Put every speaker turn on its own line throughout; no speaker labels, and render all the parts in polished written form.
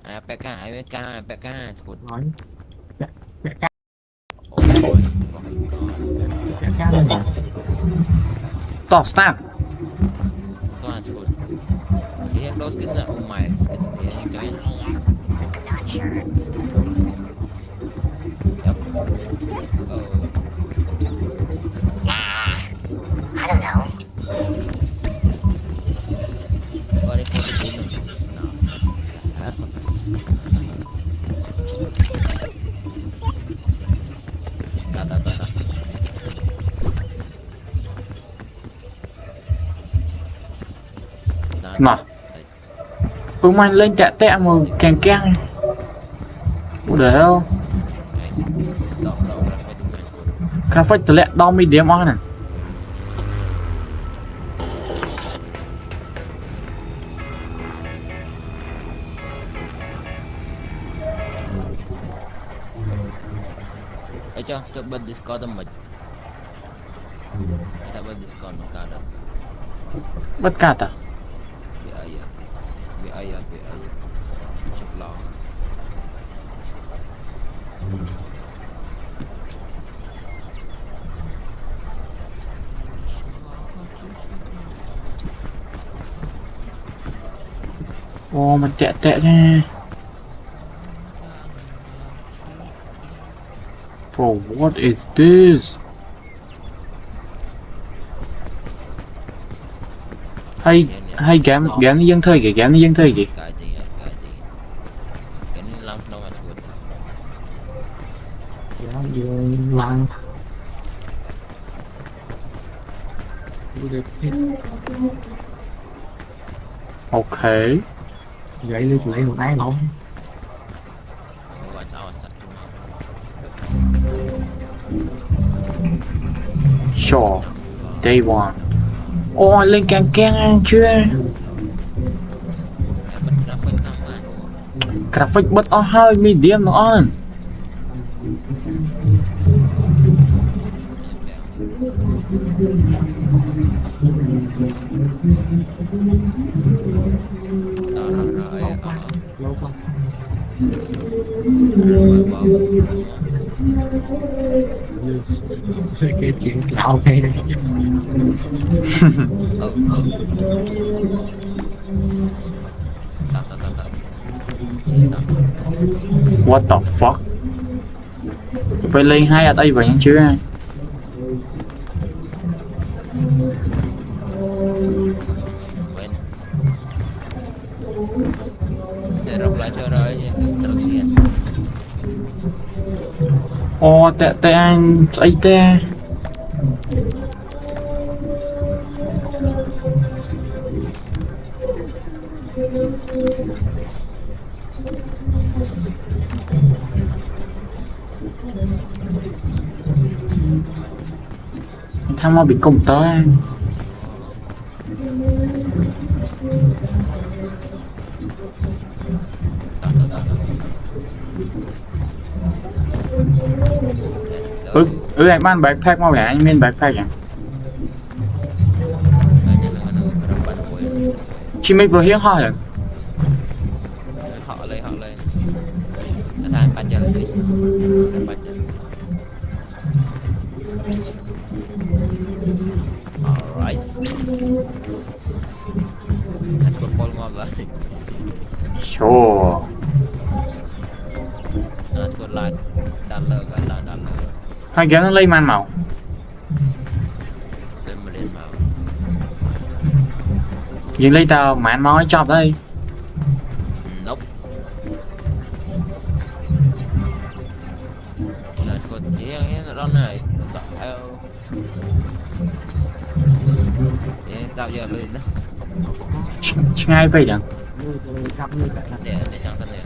APK squad.
Nói vẽ cá
Oh my fucking god.
vẽ cá lên nhỉ.
Stop start.
Tuan squad. Yang dos skin na. Oh my skin yang giant. Yep. Let's go. Có đi photo của mình. Nào. Ta.
Mà phương anh lên tẹ tẹ mà càng càng. What the hell?
Đậu ra photo mình squad.
Khá phách tự lẹ đo mi điểm on nè.
Cho bên Discord tao mình. Kita bên Discord nó cả đó.
Bất cát à?
Bị ai chụp lò.
Ồ mà tẹ tẹ nè. Bro, what is this? Hay game nó dân thời kìa, game nó dân thời kìa.
Cái gì cái này lăng đâu mà squad.
Nó dương lăng
Ok.
gãy lấy một đáy lỗ.
Gọi sao sạch chúng
Sure. Day one. Ồ lên càng càng chưa?
bật graphic không à.
Graphic bật ở hơi medium nó on.
Rồi
Lâu không cái chuyện là ok đây.
Ta.
What the fuck? Phải lên hai ở đây vậy chưa?
Quên. Để rộng lại cho rồi terus ya.
Ồ tẹ tẹ anh ấy tẹ. Thằng mà bị cùng tới anh. Anh mang backpack mau để anh men backpack à? Chị mấy bro hiếng ho hả?
Họ lên. Nó thành ba jellyfish. Thành ba jellyfish. Alright. Anh có call ngon vậy.
Sure.
Nó có lại đàn lờ.
Hai cái nó lấy man màu.
Lên màu.
Dừng lấy tao man màu ấy chọc đây.
Nope. Nó có nó run này. Tạo giờ lên đó.
Ngay vậy chẳng?
Để trong thân này.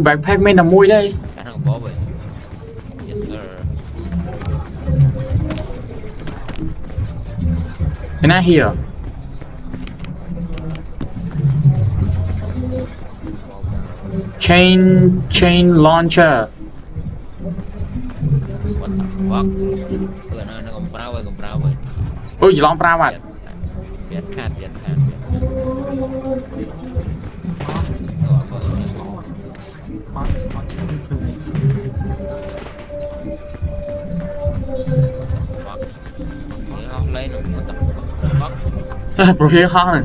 Backpack mấy nằm mui đây.
Khả năng bỏ vậy. Yes sir.
Can I hear? chain launcher
what the fuck nó còn prao vậy
ôi gì lon prao à
Việt khát Việt fuck Nghe không lấy nó what the fuck
bro here hon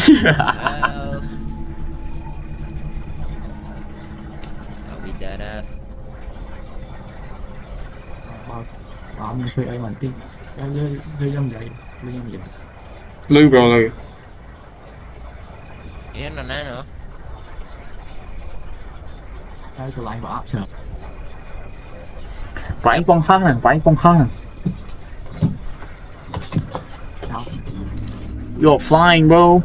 I'll be dead ass
bảo mình thuê ai mình tin lưới dâm vậy
lư bro lư
Yên là nè nữa
cái tôi lại vào áp sợ
quẩy con hon
sao
you're flying bro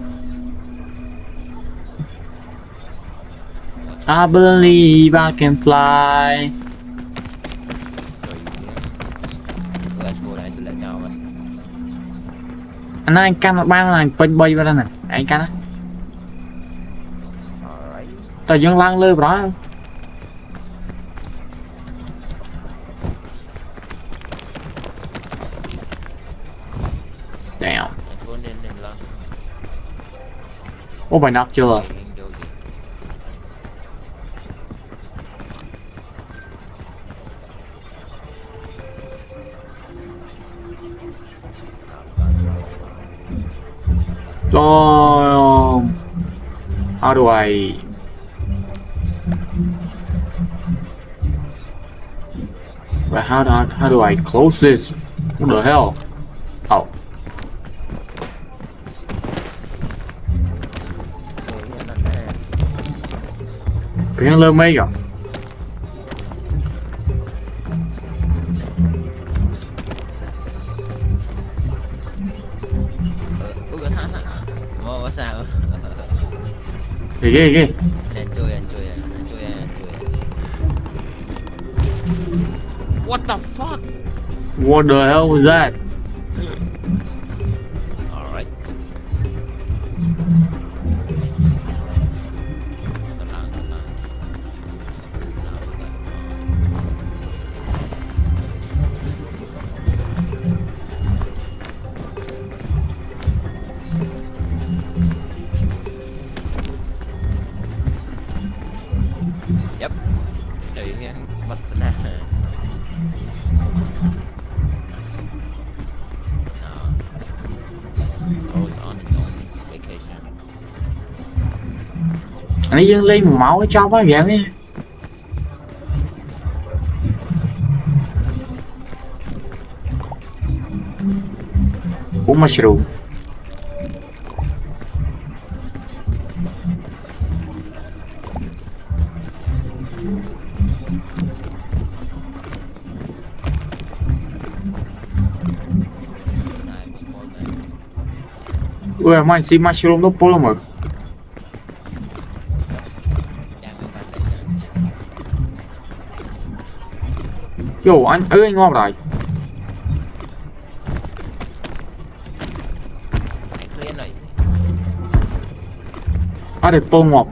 I believe I can fly
let's go đây tôi lại chào vậy
anh cam một ban là bên bay vào đây nè anh cam á
alright
tao dương lan lư bro damn
let's go nên là
oh my knock chưa how do I but how do I close this? What the hell? Oh. Tiếng lơ mây à?
có sao
ghê
enjoy what the fuck
what the hell was that
alright yep để bắt nè
anh ấy dâng lên một máu ở trong á vậy nghe uống mushroom ui mà anh xin mushroom nó polymer yo anh ơi anh ngon rồi I did pull him up.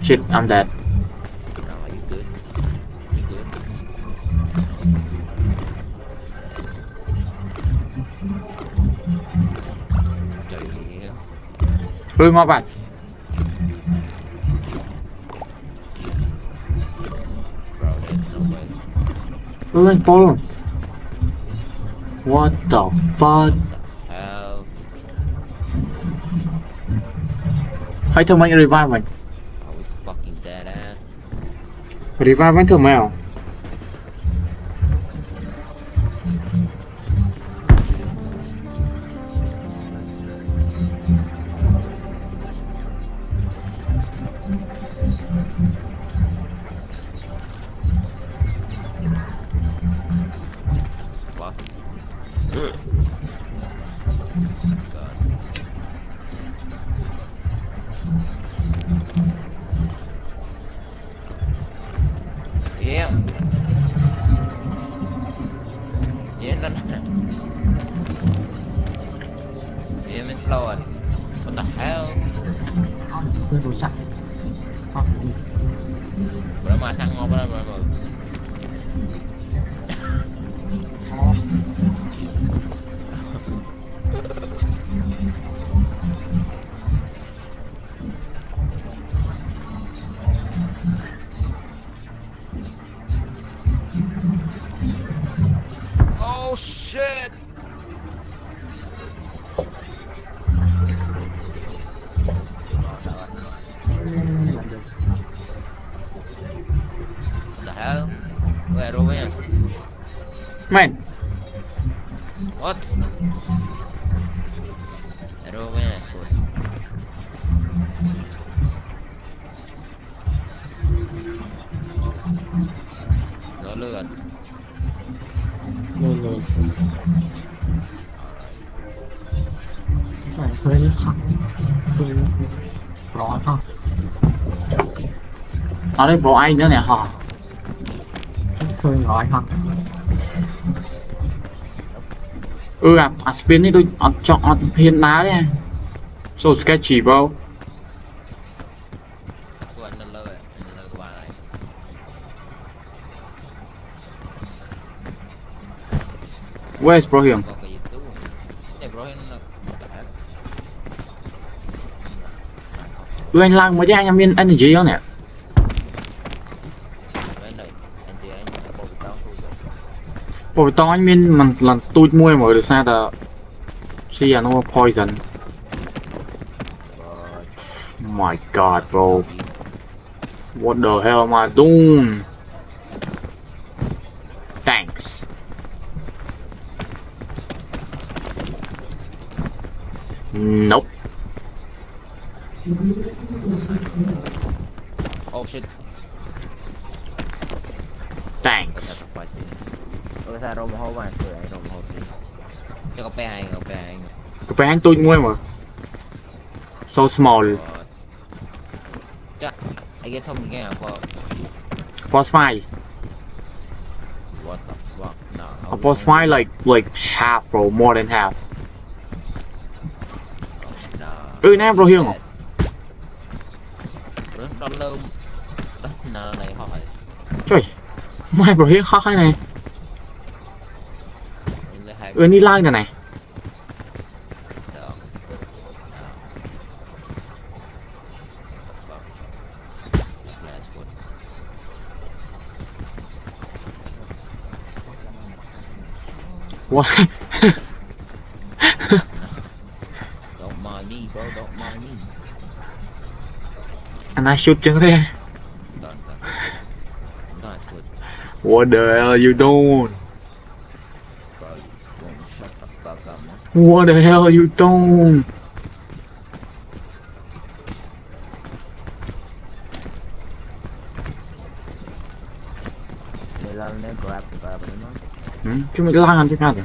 Shit, I'm dead.
No, you good. You good. Trời ơi.
Lôi mà bạn.
Bro, there's no way.
Lôi anh pull him. What the fuck?
Hell.
Hãy thử mình revive mình.
I was fucking dead ass.
Revive vẫn thử mèo.
Fuck. God. Yeah. Yeah, no. Yeah, it's slow. What the hell?
Tôi đồ sẵn.
Bữa mà sang ngon bữa mà. Oh shit. What the hell? Where over here?
Man,
What? Over here, school. Nó lượn.
Rồi. Phải thuê khăn. Thuê rõ không?
ở đây bộ anh nữa nè hả?
Thuê rõ không?
Spin đi tôi chọn hiện đá đấy. So sketchy bro.
School nó lượn qua lại.
Where's bro Hiền?
Có cái YouTube. Này bro nó
Anh lang mới cho anh em anh gì đó nè.
cái này anh chị anh có bị đau không?
Bộ tao anh mình lần tôi mua mà được sao ta? See no poison. Oh my god bro. What the hell am I doing? Thanks. Nope.
Oh shit.
Thanks.
Ôi sao rồng hô mà cười rồng hô gì? Cho có pe hay không pe hay.
Cái bán tôi mua mà. So small.
Chắc anh get thông nghe à for
Boss fight.
what the fuck? No.
A boss fight like half bro, more than half.
No.
Nam bro Hiền.
Đó lâu. Đó này hỏi.
Trời. Mai bro Hiền khó này. Đi like này này. What?
Don't mind me, bro. Don't mind me.
And I shoot chân đây.
Don't. That's good.
What the hell are you doing?
Bro, you won't shut the fuck up, man.
What the hell are you doing?
They love them, grab them, man.
Chứ mày lang anh chứ sao vậy?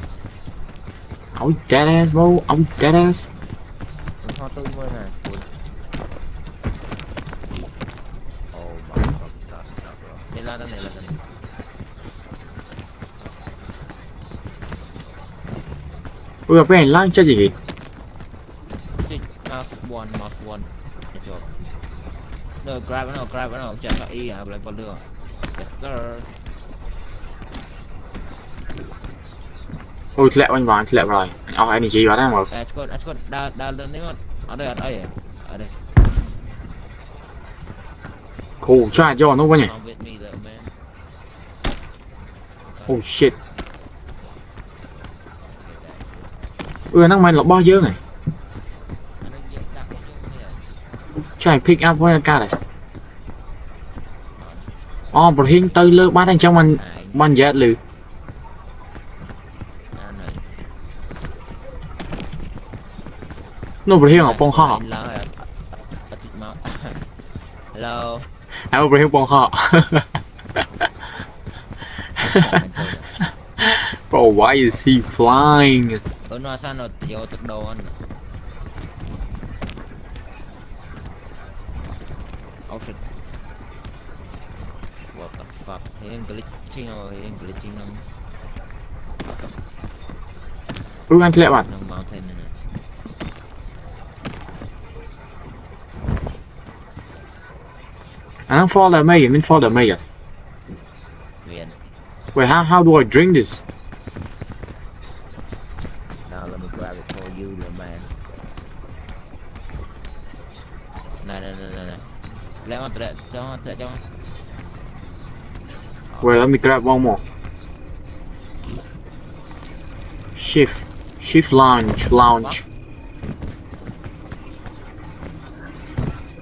Oh dead ass bro, oh dead ass.
Đừng ho tôi mới nè. Oh my god, stop, bro. Đây là đây.
Gặp cái hành lang chơi gì?
Mouse one. Good job. No, grab it, no. Check out E, I believe con đưa. Yes sir.
Ôi lẹ anh vào rồi. Anh gì vào đây mà.
That's good. Đa lên đấy mà. Ở đây. Ở đây.
Cool, try cho nó quá nhỉ.
Come with me though, man.
Oh shit. Năng mày là bao nhiêu này? Try pick up với ca này. Bro Hiền tư lơ bắt anh trong mình dễ lử. Nó bro Hiền ở bông họ.
Hello.
Bro Hiền bông họ. Bro, why is he flying?
Nó sao nó vô tốc độ anh. Oh shit. What the fuck? He glitching không?
Anh lẹ bạn.
Mountain này.
Nó fall damage, mình fall damage à?
Viên.
Wait, how do I drink this?
Now let me grab it for you, little man. Này. Lấy on to cho.
Wait, let me grab one more. Shift launch.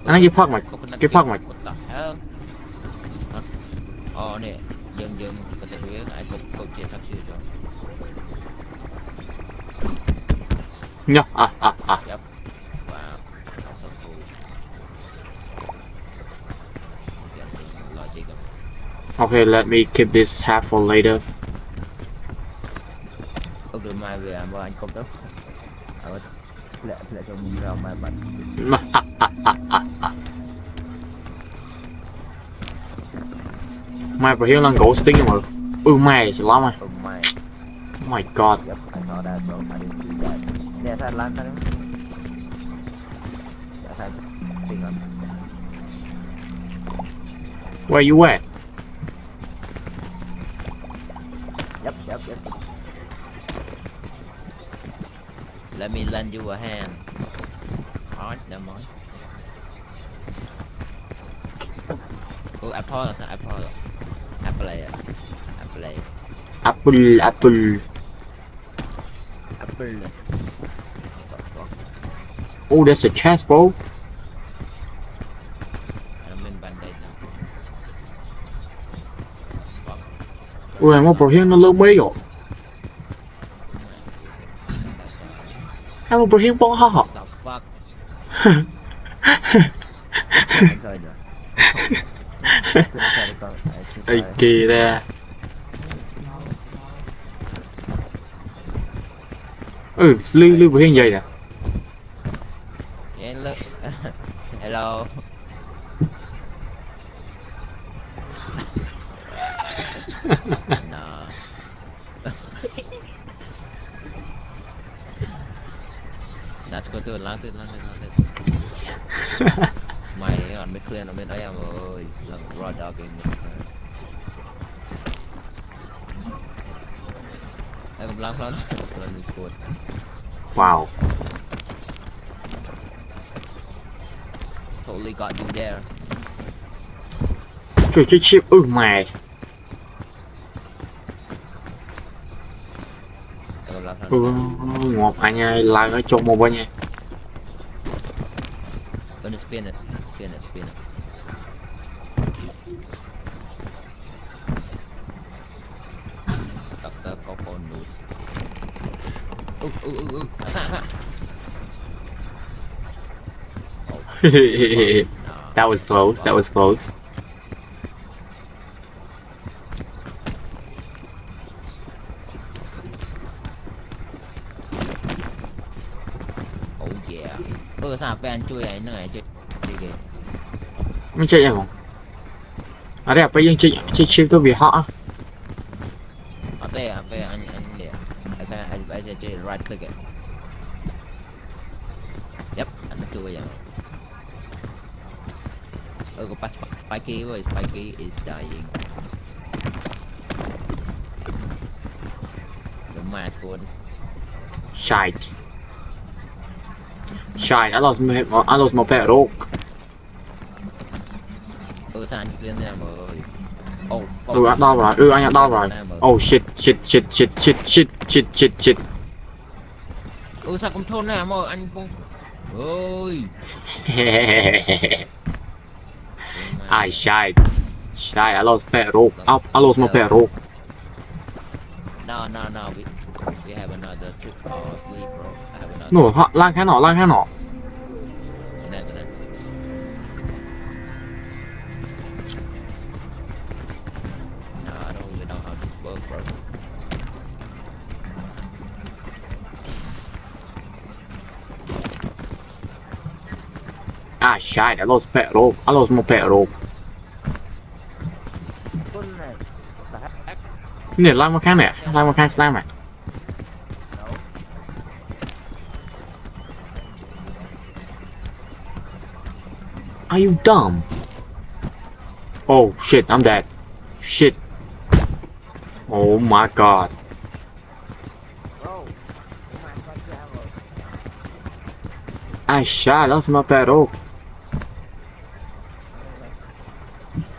Anh cái phát mày.
What the hell? Nè, dừng có thể biết ai cục chia sắp xưa cho.
Nhá,
Yep. Wow, that's so cool. Logic.
Okay, let me keep this half for later.
Rồi mai về mà anh không đâu. Lại cho mình ra mai bạn.
Mày phải hiểu là ghosting mà. Mày chỉ lắm mày.
Mày.
Oh my god.
Yep, I saw that, bro. I didn't see that. Yeah, that last time. That's that thing on.
Where you at?
Yep. Let me lend you a hand. Alright, never mind. Oh, Apple.
Apple. Oh, there's a chest, bro.
I'm in Band-Aid now. Fuck.
Ui, mà bro hiên nó lớn mấy rồi. Em bro hiên bó hả?
What the fuck?
Ê kì ra. Lưu bro hiên vậy nè.
Yeah, look. Hello. Nah. Let's go to lang tuyết. Mày còn biết clear nó bên đó em ơi, lần raw dogging. Em cũng lang phán, lần cuối.
Wow.
Totally got you there.
Cái chip mày. Ngọt anh ơi, like ở trong một bên nha.
Gonna spin it. Tập có con nút.
That was close.
Oh yeah. Sao bạn chui ấy nữa chứ? Đi kìa.
Mình chơi em không? À đây bây giờ chơi chip tôi bị họ.
Ở đây anh để. I just right click it. Yep, anh chui vậy. Có pass Spikey rồi, Spikey is dying. The man's good.
Shite, I lost my pet rock.
Sao anh lên đây mà ơi. Oh fuck.
Anh đau rồi. Anh đau rồi. Oh shit.
Sao cũng thôn này mà anh cũng. Ôi.
I shite. I lost pet rock. I lost my pet rock.
No. We have another trip or sleep, bro. I have another.
No, lang cái nọ.
Cái này. No, I don't even know how this works, bro.
Shite, I lost pet rock. I lost my pet rock. Nè, lang một kháng slam này. Are you dumb? Oh shit, I'm dead. Shit. Oh my god. I shot, that's my bad. Oh.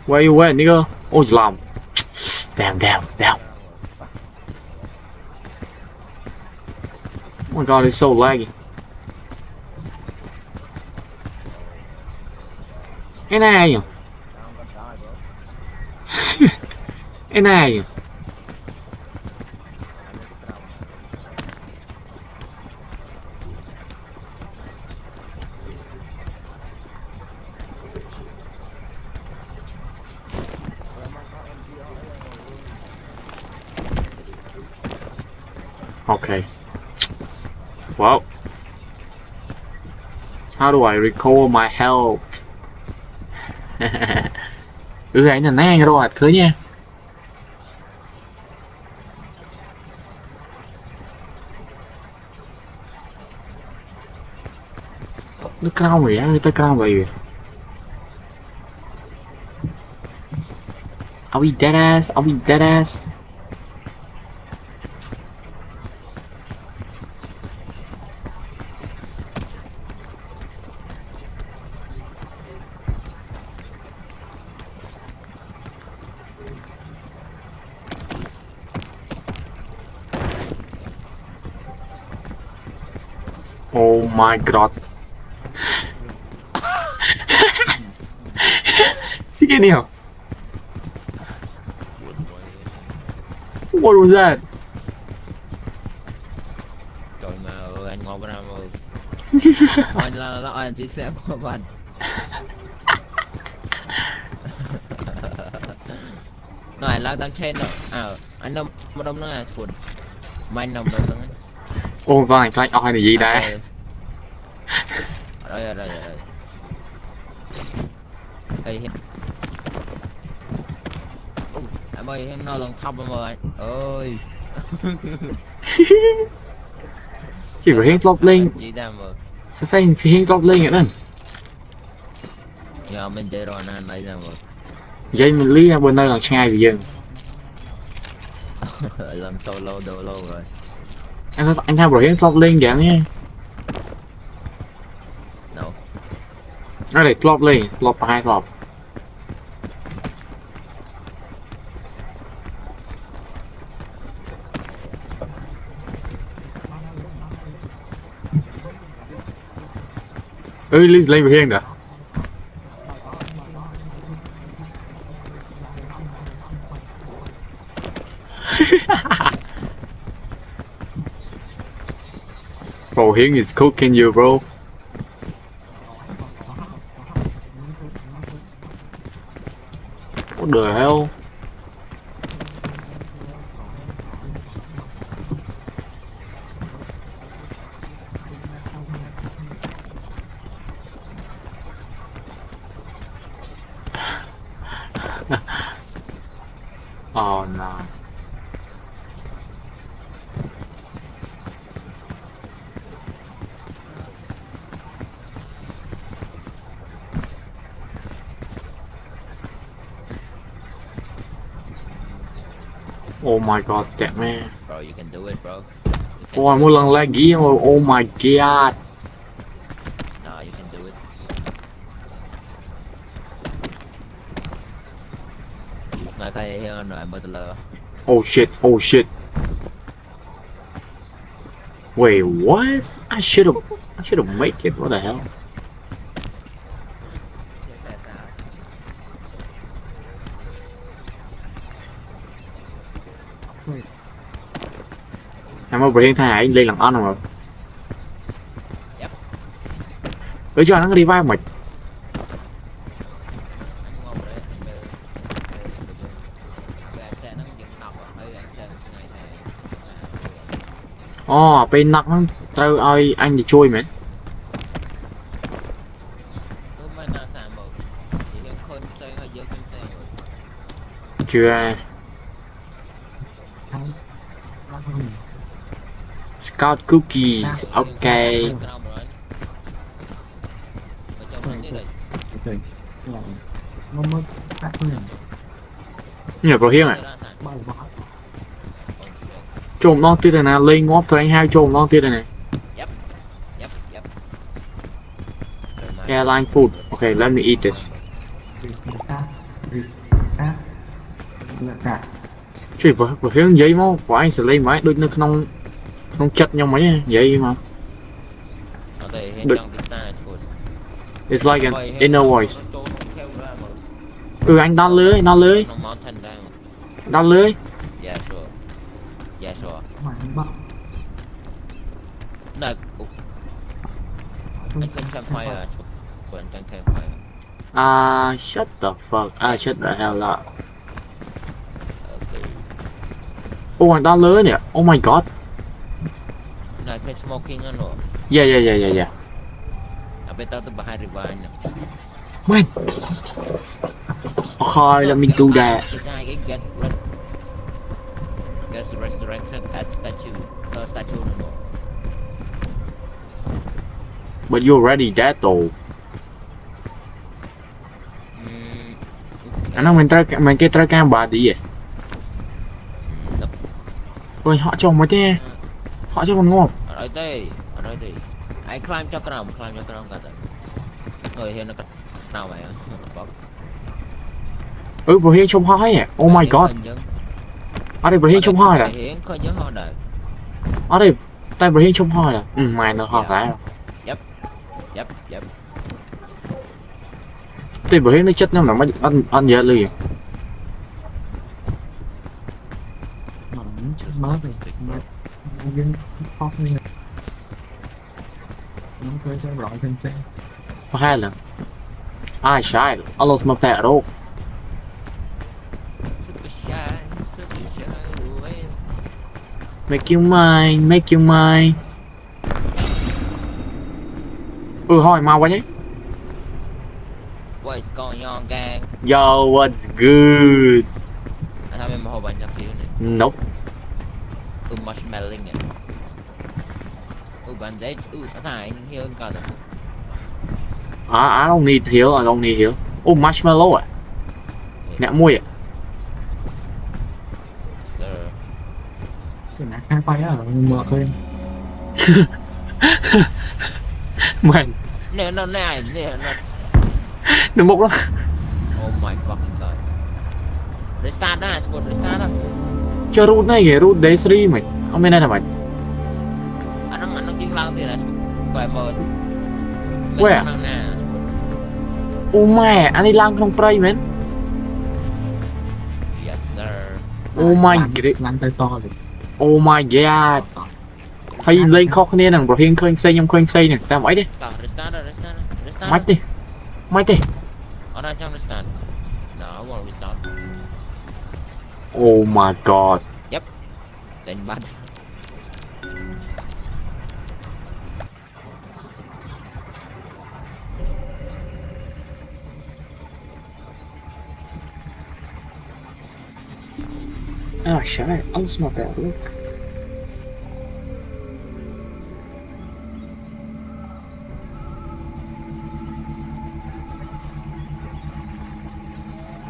Where you at, nigga? Oh, Islam. Damn. Oh my god, it's so laggy. Cái này nhỉ? Cái này nhỉ? Okay. Well, how do I recover my health? Anh là nè rồi khứ nha. Nó cao vậy á, ta cao vậy. Are we dead ass? Are we dead ass? Oh my god. See cái nào? What was that?
Trời mà ơi, anh ngon bên nào mà anh là anh chỉ xe của anh. Nó anh lang tăng trên rồi. Anh nằm mà đông nó là chuột. Mày nằm đâu đó.
Ô vâng, anh oi là gì đây?
Đây. Đây. Em ơi, nó lần thăm em ơi. Ơi.
Chỉ phải hiên flop lên.
Chỉ đang mà.
Sao phải hiên flop lên vậy đó?
Giờ mình chơi rồi nên đây là mà.
Vậy mình lý ra bên đây là sai vì dân.
Lần solo đồ lâu rồi.
Anh tham rồi hiên flop lên vậy nhé.
No.
Nó để flop lên, flop 2 flop. Lên về hiên rồi. Bro, Hiên is cooking you, bro. What the hell? Oh no. Oh my god, that man.
Bro, you can do it, bro.
Oh, một lần lagi. Oh my god.
No, you can do it. Nói cái hiên rồi mới lờ.
Oh shit, oh shit. Wait, what? I should have made it. What the hell? Em mau bring thay anh lên làm ăn rồi.
Yep.
Ơi cho nó revive mày. Ồ, bên nặng nó trâu ơi anh thì chui mày. Chưa. Scout cookies, okay.
nó mới phát thôi
nhờ pro hiên à
bao giờ
chôm non tiết này nè lên ngóp thôi anh hai chôm non tiết này này
Yep. Yep. Yep.
airline food okay let me eat this
là cả
chỉ pro hiên giấy máu của anh sẽ lấy máy đôi nó không chặt nhau mấy vậy mà
Ở đây hiện
Được.
trong distance của
it's like an
Vậy hiện
inner
trong
voice
nó trốn theo ra mà
anh đón lưới
nó mountain down.
đón lưới
Yeah, sure. Yeah, sure.
mà anh bắt
No. Anh không campfire. Của anh campfire.
Shut the fuck shut the hell up
Okay.
anh đón lưới nè oh my god
Nah, play smoking ano.
yeah
Apa tahu tu bahaya ribuan.
man okay let me do that
Kita get resurrected at statue. No statue no more.
but you already dead though anh nói mình cái trai cam bà đi vậy ôi họ cho mấy thế họ cho con ngộp
Ở đây. I climb cho crown kata. Ôi hiện nó nào mày. Fuck.
bro hiên trông hói à oh my god ở đây bro hiên trông hói à
Hiện có nhớ ho đời.
ở đây tay bro hiên trông hói à mày nó hói phải
Yep.
tay bro hiên nó chết nó mà ăn dễ liền
mà nó thì mà dân khóc như nó khơi xe loại thân xe
hai lần sai alo mà tệ đâu
Super shy.
make you mine hỏi mau quá nhé
What is going on, gang?
yo what's good
Anh thấy em hồ bạn chắc xíu này.
nope
Marshmallow nhỉ. Bandage. Anh heal cả rồi.
I don't need heal marshmallow à nè mui à
Sir.
cái nát hai tay á mở lên
man
Nè.
đừng bốc lắm
Oh my fucking god. Restart đó, restart đó.
chơi root này kìa root day 3 mày không biết này là mày
Anh nó chuyên lao thì là quay mờ.
Where? Oh mẹ anh đi lang trong prey man
Yes sir.
oh my god
lăn tay to rồi
oh my god hay lên kho kia nè bro hiên khơi xây nè tao mấy đi
Tao restart đó.
mày đi
Ở đây trong restart. No, I won't restart.
oh my god
Then bad.
shit that's not bad look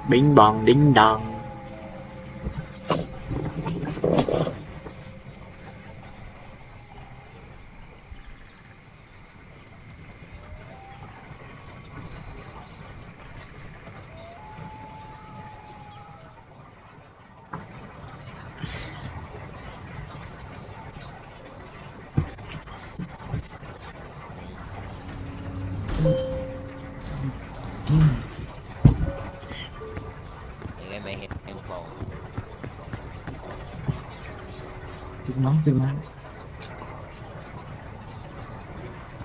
bing bong ding dong
Cái mày hiện em còn.
dừng máu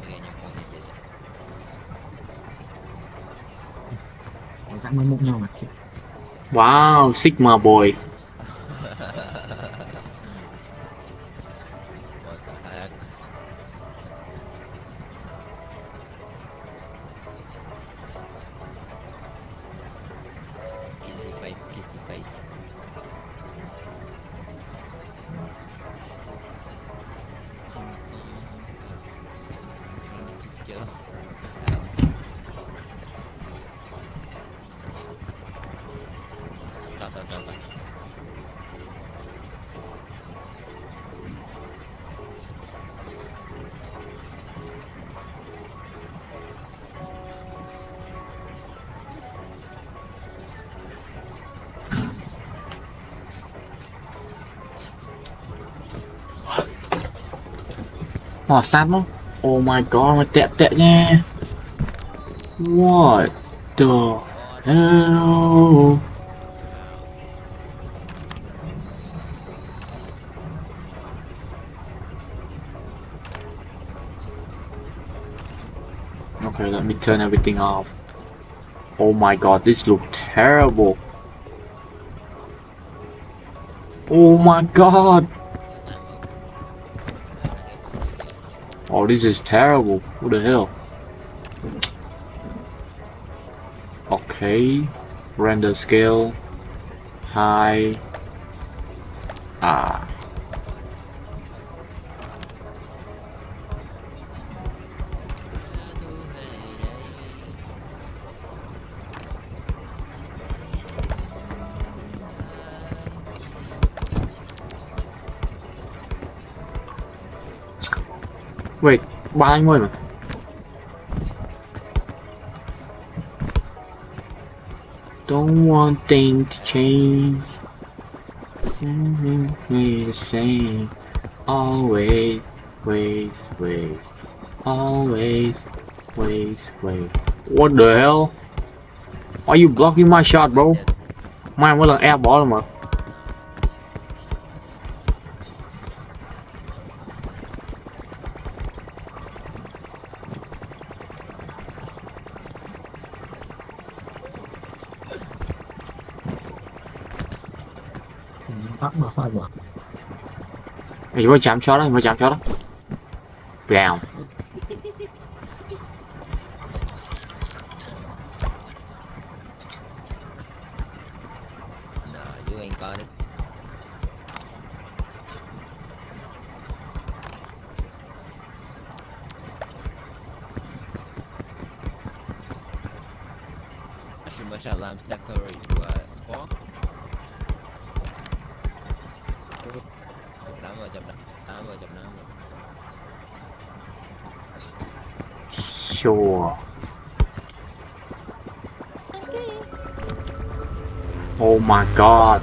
Cái nhập trong cái gì.
để dặn mới mục nhau mà
wow sigma boy
What the heck? Kissy face. Still.
Start không? Oh my god, mà tẹt tẹt nha. What the hell? Okay, let me turn everything off. Oh my god, this looks terrible. Oh my god. Oh, this is terrible. What the hell? Okay. Render scale. High. Ah. Wait, ba anh ơi mà. Don't want things to change. We the same. Always, always. What the hell? Why you blocking my shot, bro? Mai mỗi lần air bỏ rồi mà.
Bắt mà phải bỏ.
Mày mới chạm shot đó, Down.
No, you ain't got it. I should much alarm stack curry to spawn. Chụp đám rồi.
Sure. Oh my god.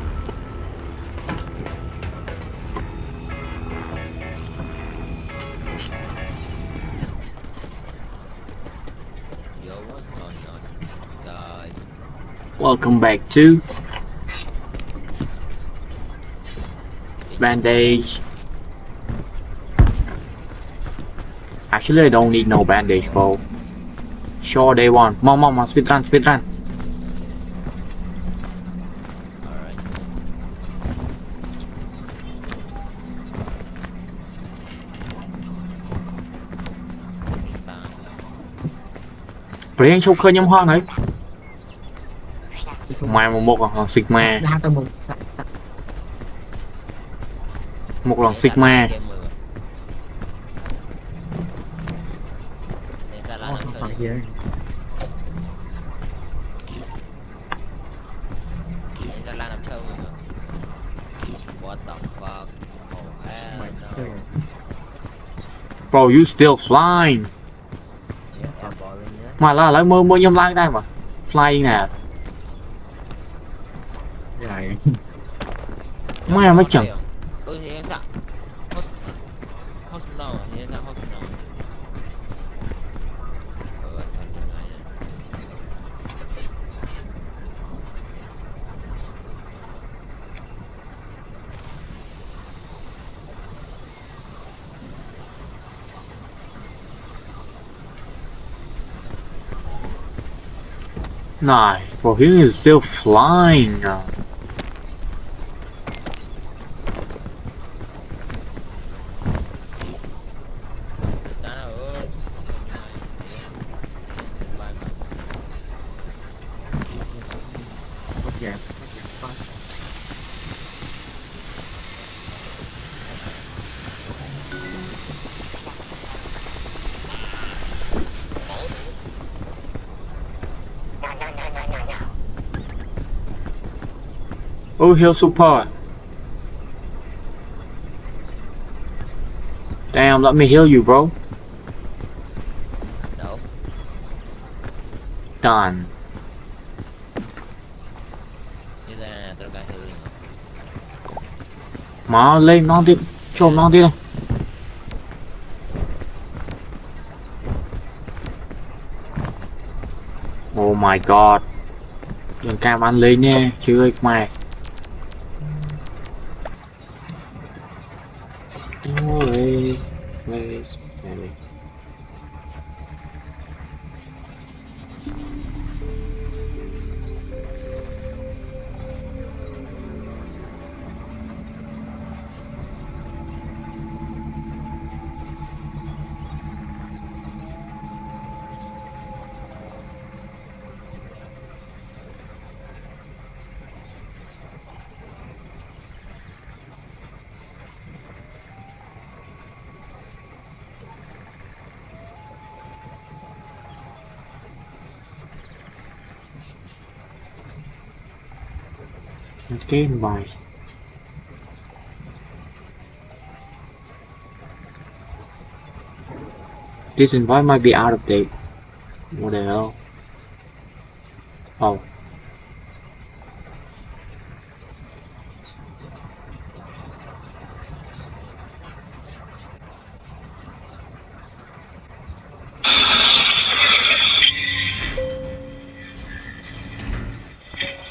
Yo, what's going on, guys?
Welcome back to bandage. Actually, I don't need no bandage, bro. Sure, day one. Mom, speed run.
Alright.
Bring chụp khơi nhâm hoa này. Mai một lần Sigma.
Đa tao một
Một lần Sigma.
không phải gì đấy.
What the fuck? Oh hell
Mày
no.
chơi
Bro, you still flying.
Em bỏ lên nhé.
Mà là lấy mơ nhâm lai đây mà. Flying nè.
dài.
Mai mới chẳng.
Thì em sao? Hốt đâu? Thì em sao hốt đâu?
Nah, bro, he is still flying. Oh, heal support. Damn, let me heal you, bro.
No.
Done.
Như thế này tôi cả hiểu.
Mà lên non đi, chôm non đi. Oh my god. Đừng cam ăn lên nha, chứ ơi mày. Ôi, ôi, ôi. Cái invite. This invite might be out of date. What the hell? Oh.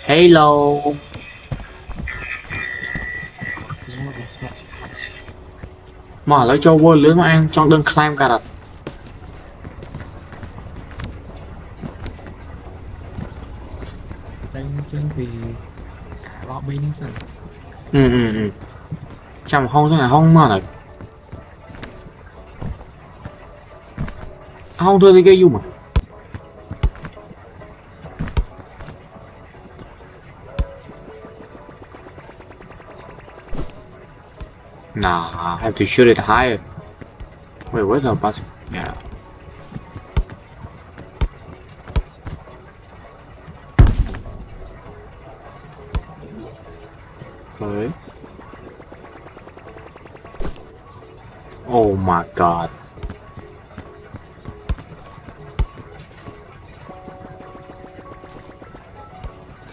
Hello. Mở lấy cho world lưới mà anh trong đơn climb cả đặt.
Đây trên thì lobby những sự
Chẳng không thế này không mà này. Không thôi thì cái gì mà. Nah, I have to shoot it higher. Wait, where's the bus? Yeah. Okay. Oh my god.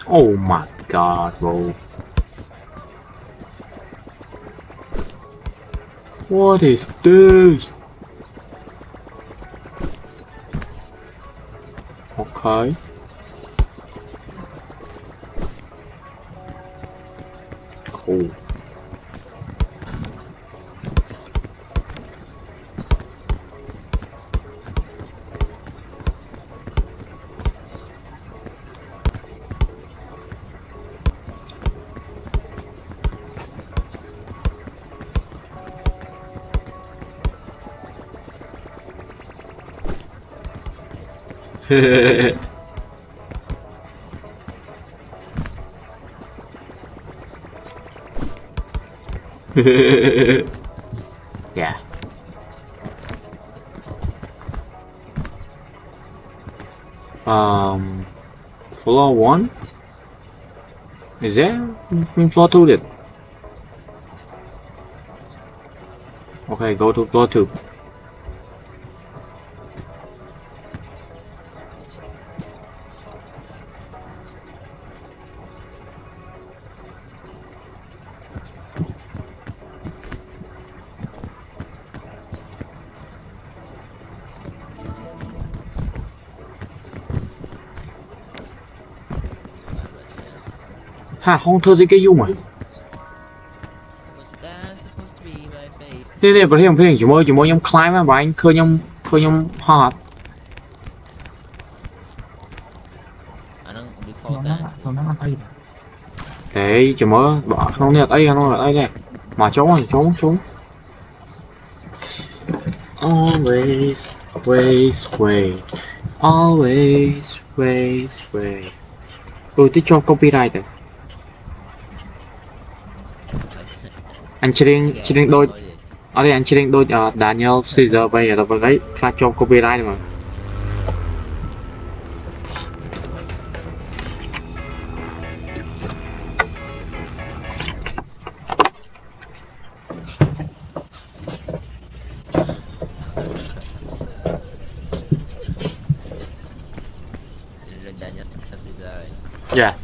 Oh my god, bro. What is this? Okay. Cool. Yeah. Floor 1? Is there in floor 2 then? Okay, go to floor 2. Ha, không thơ gì cái dung à?
What's that supposed to be, my babe?
Nè, bởi vì chỉ mới nhông climb á, và anh khơi nhông hot.
Anong
nó
default
nó
na?
nó ăn tay.
Đấy, chỉ mới bỏ không nè, đây nè. Mà trốn. Always, wait. Always, wait. Tôi cho copyright rồi. Anh chỉ định đôi ở đây anh chỉ định đôi Daniel Caesar bây giờ tôi lấy ra cho copyright mà.
Daniel Caesar.
Yeah.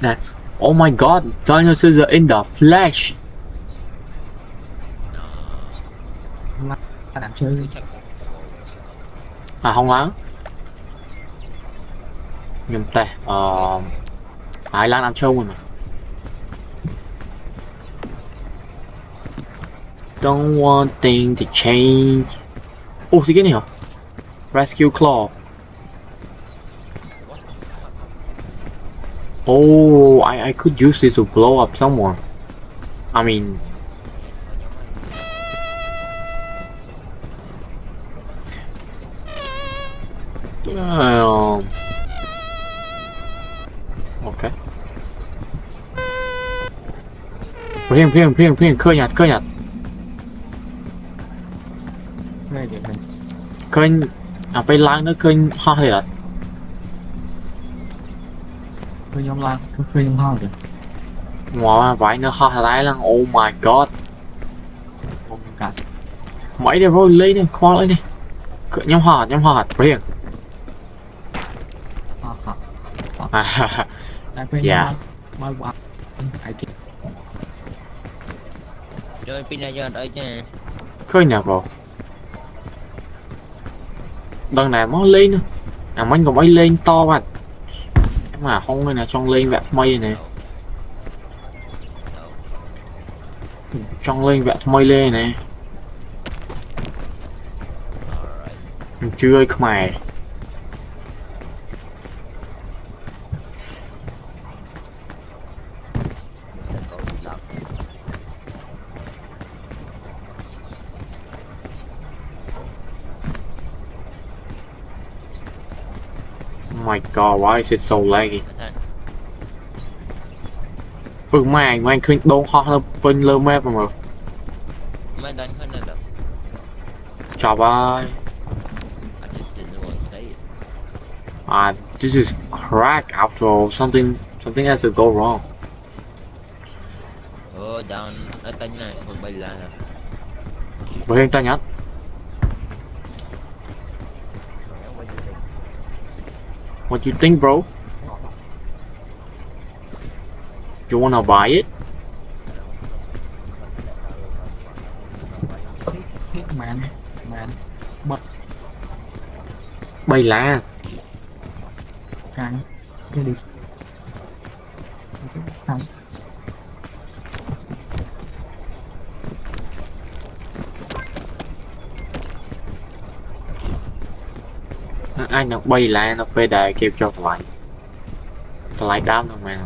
That. Oh my god, Daniel Caesar in the flesh.
Làm chơi
Chắc
À không lắm. Nhưng tệ Thái Lan ăn trâu rồi mà. Don't want things to change. Gì cái này hả? Rescue Claw. I could use this to blow up someone. I mean, okay. Riêng, khơi nhạt.
Nghe vậy này.
Khơi, phải lang nữa khơi ho thì là.
Khơi nhóm lan, khơi nhóm ho kìa.
Ngoài vậy nữa ho lại lang, oh my god.
Không cả.
Mấy đứa rồi lấy này, khoan lấy đi. Nhóm ho riêng.
Đang khơi nhóm
Dạ.
lan. Mai quả. Ai kìa.
Rồi pin này giờ đợi chứ.
Khơi nhạt rồi. Đằng này mới lên nữa. Mình còn mới lên to mà. Mà không này nè, trong lên vẹt mây này. Trong lên vẹt mây lên này. Chưa không mày. Oh my god, why is it so laggy? Anh khinh đôn ho hơn bên lơ mê mà.
Mấy đánh hơn được.
Chào bye.
I just didn't want to say it.
This is crack after all. Something has to go wrong.
Down ở tên này không bay là.
Với anh ta nhát. What you think, bro? You wanna buy it?
Man. Bật.
Bay lá.
Càng. Cái đi. Càng.
Anh nó bay lá nó phải đài kêu cho lại đám thôi mà.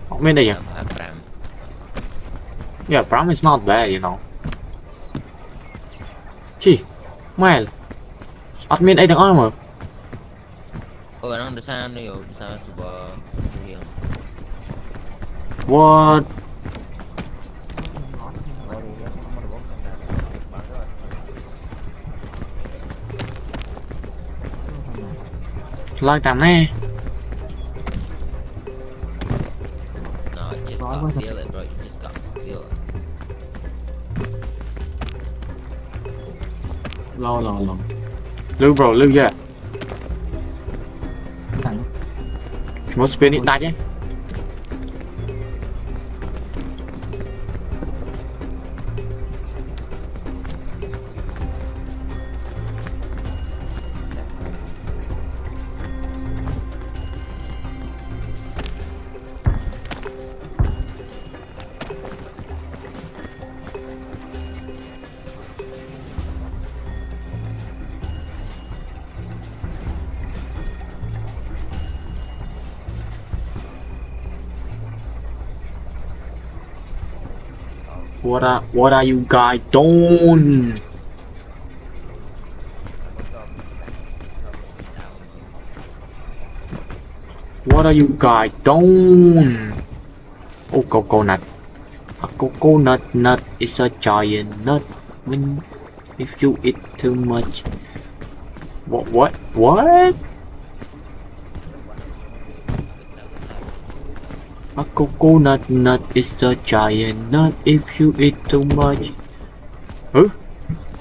Không biết đây vậy. Yeah, Bram is not bad, you know. Gee, man. Admin ấy thằng armor.
Nó được sao nhiều sao super nhiều.
What? Like tạm nè.
No, it just got feel it, bro. You just got feel it.
Lo.
Lưu bro, lưu chưa?
Thằng.
Chúng ta spin it đá chứ. What are you guys doing? What are you guys doing? Oh, coconut. A coconut nut is a giant nut. When if you eat too much. What? A coconut nut is a giant nut if you eat too much.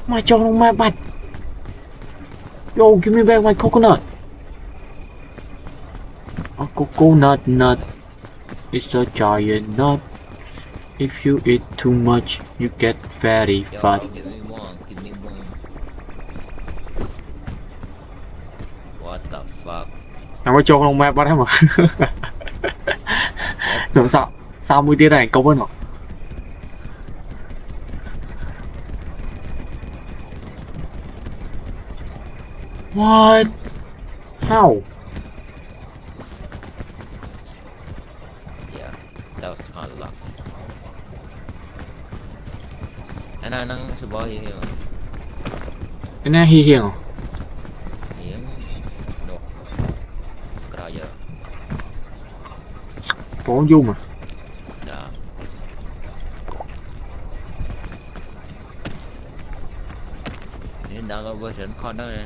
My cho my bad. Yo, give me back my coconut. A coconut nut is a giant nut. If you eat too much, you get very fat.
Give me one. What? The fuck.
Em có cho không mẹ bắt em mà. Tưởng sao mũi tiết này câu vẫn hả? What? How?
Yeah, that was kind of lucky. Anh ơi, nâng support here.
Cái này hi hiền hả?
Hiển. No. Cái giờ.
Có dung mà.
Dạ. Nên download version con đó nè.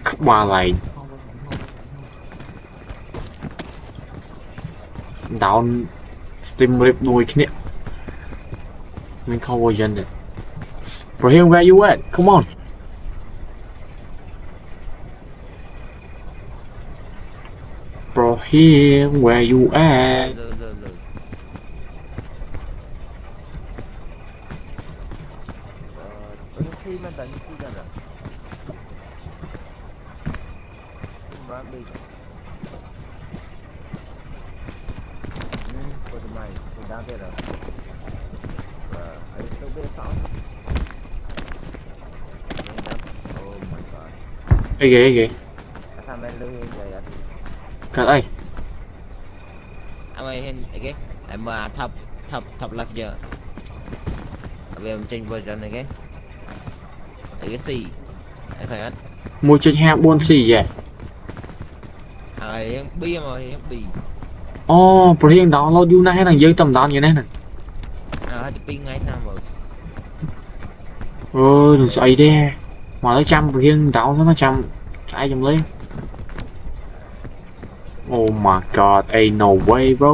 Các bà lại down Steam rip đuôi cái này. Mình không có dân được. Brahim, where you at? Come on. Brahim, where you at?
Lơ. Khi mà tận khi ra rồi. Mà đi. Của tụi mày, tụi đang thế rồi. Ấy tôi biết sao. Oh my god.
Ê ghê.
Sao mày lưỡi vậy ạ?
Cắt đây.
Anh ơi, okay. Em mà thập last giờ. Bây giờ em change version này cái. Cái gì? Anh thấy anh.
Mua trên hang buôn xì vậy.
Hiện bi mà hiện bi.
Ồ, Brahim download you này là dưới tầm down như này nè.
Thì pin ngay sao mà.
Đừng sợ đi. Mà nó trăm Brahim down nó trăm. Ai chồng lấy. Oh my god, ain't no way bro.